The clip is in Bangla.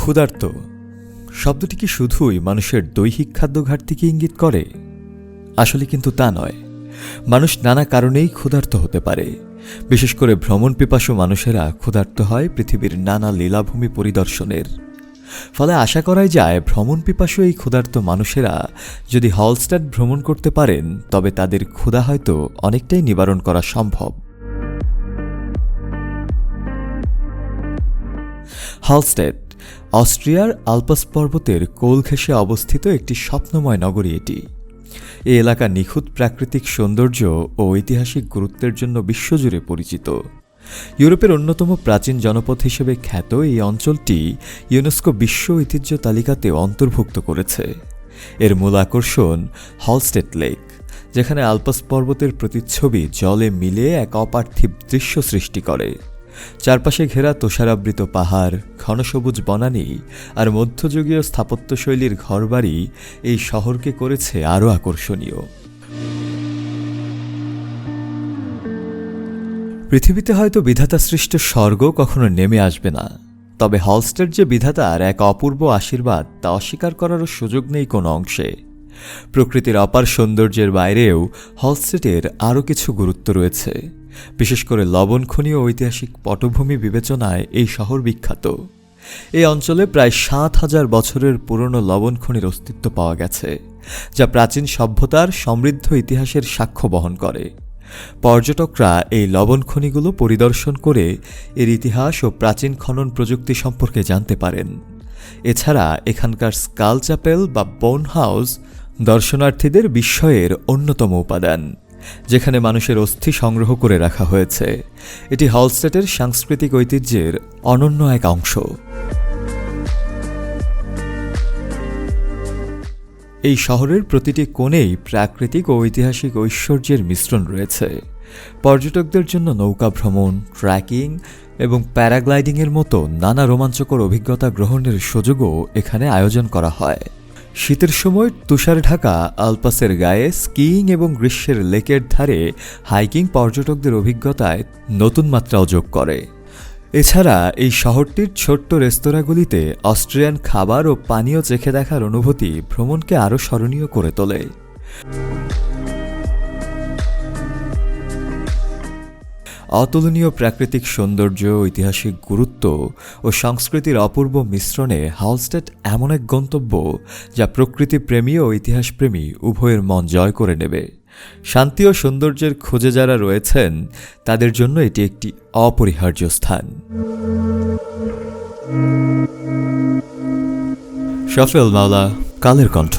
ক্ষুধার্ত শব্দটি কি শুধুই মানুষের দৈহিক খাদ্য ঘাটতিকে ইঙ্গিত করে? আসলে কিন্তু তা নয়। মানুষ নানা কারণেই ক্ষুধার্ত হতে পারে। বিশেষ করে ভ্রমণ পিপাসু মানুষেরা ক্ষুধার্ত হয় পৃথিবীর নানা লীলাভূমি পরিদর্শনের ফলে। আশা করাই যায় ভ্রমণ পিপাসু এই ক্ষুধার্ত মানুষেরা যদি হলস্টেড ভ্রমণ করতে পারেন তবে তাদের ক্ষুধা হয়তো অনেকটাই নিবারণ করা সম্ভব। হলস্টেড অস্ট্রিয়ার আল্পস পর্বতের কোল ঘেঁষে অবস্থিত একটি স্বপ্নময় নগরী। এটি এই এলাকা নিখুঁত প্রাকৃতিক সৌন্দর্য ও ঐতিহাসিক গুরুত্বের জন্য বিশ্বজুড়ে পরিচিত। ইউরোপের অন্যতম প্রাচীন জনপদ হিসেবে খ্যাত এই অঞ্চলটি ইউনেস্কো বিশ্ব ঐতিহ্য তালিকাতে অন্তর্ভুক্ত করেছে। এর মূল আকর্ষণ হলস্টেড লেক, যেখানে আল্পস পর্বতের প্রতিচ্ছবি জলে মিলে এক অপার্থিব দৃশ্য সৃষ্টি করে। চারপাশে ঘেরা তুষারাবৃত পাহাড়, ঘনসবুজ বনানী আর মধ্যযুগীয় স্থাপত্যশৈলীর ঘরবাড়ি এই শহরকে করেছে আরও আকর্ষণীয়। পৃথিবীতে হয়তো বিধাতা সৃষ্ট স্বর্গ কখনো নেমে আসবে না, তবে হলস্টেড যে বিধাতার এক অপূর্ব আশীর্বাদ তা অস্বীকার করারও সুযোগ নেই কোনো অংশে। প্রকৃতির অপার সৌন্দর্যের বাইরেও হলস্টেডের আরও কিছু গুরুত্ব রয়েছে। বিশেষ করে লবণ খনি ও ঐতিহাসিক পটভূমি বিবেচনায় এই শহর বিখ্যাত। এই অঞ্চলে প্রায় ৭,০০০ বছরের পুরনো লবণ খনির অস্তিত্ব পাওয়া গেছে, যা প্রাচীন সভ্যতার সমৃদ্ধ ইতিহাসের সাক্ষ্য বহন করে। পর্যটকরা এই লবণ খনিগুলো পরিদর্শন করে এর ইতিহাস ও প্রাচীন খনন প্রযুক্তি সম্পর্কে জানতে পারেন। এছাড়া এখানকার স্কাল চ্যাপেল বা বোন হাউস দর্শনার্থীদের বিস্ময়ের অন্যতম উপাদান, যেখানে মানুষের অস্থি সংগ্রহ করে রাখা হয়েছে। এটি হলস্টেডের সাংস্কৃতিক ঐতিহ্যের অনন্য এক অংশ। এই শহরের প্রতিটি কোণেই প্রাকৃতিক ও ঐতিহাসিক ঐশ্বর্যের মিশ্রণ রয়েছে। পর্যটকদের জন্য নৌকা ভ্রমণ, ট্রেকিং এবং প্যারাগ্লাইডিংয়ের মতো নানা রোমাঞ্চকর অভিজ্ঞতা গ্রহণের সুযোগও এখানে আয়োজন করা হয়। শীতের সময় তুষার ঢাকা আল্পাসের গায়ে স্কিইং এবং গ্রীষ্মের লেকের ধারে হাইকিং পর্যটকদের অভিজ্ঞতায় নতুন মাত্রাও যোগ করে। এছাড়া এই শহরটির ছোট্ট রেস্তোরাঁগুলিতে অস্ট্রিয়ান খাবার ও পানীয় চেখে দেখার অনুভূতি ভ্রমণকে আরও স্মরণীয় করে তোলে। অতুলনীয় প্রাকৃতিক সৌন্দর্য, ঐতিহাসিক গুরুত্ব ও সংস্কৃতির অপূর্ব মিশ্রণে হলস্টেড এমন এক গন্তব্য যা প্রকৃতিপ্রেমী ও ইতিহাসপ্রেমী উভয়ের মন জয় করে নেবে। শান্তি ও সৌন্দর্যের খোঁজে যারা রয়েছেন তাদের জন্য এটি একটি অপরিহার্য স্থান। শফিউল মাওলা, কালের কণ্ঠ।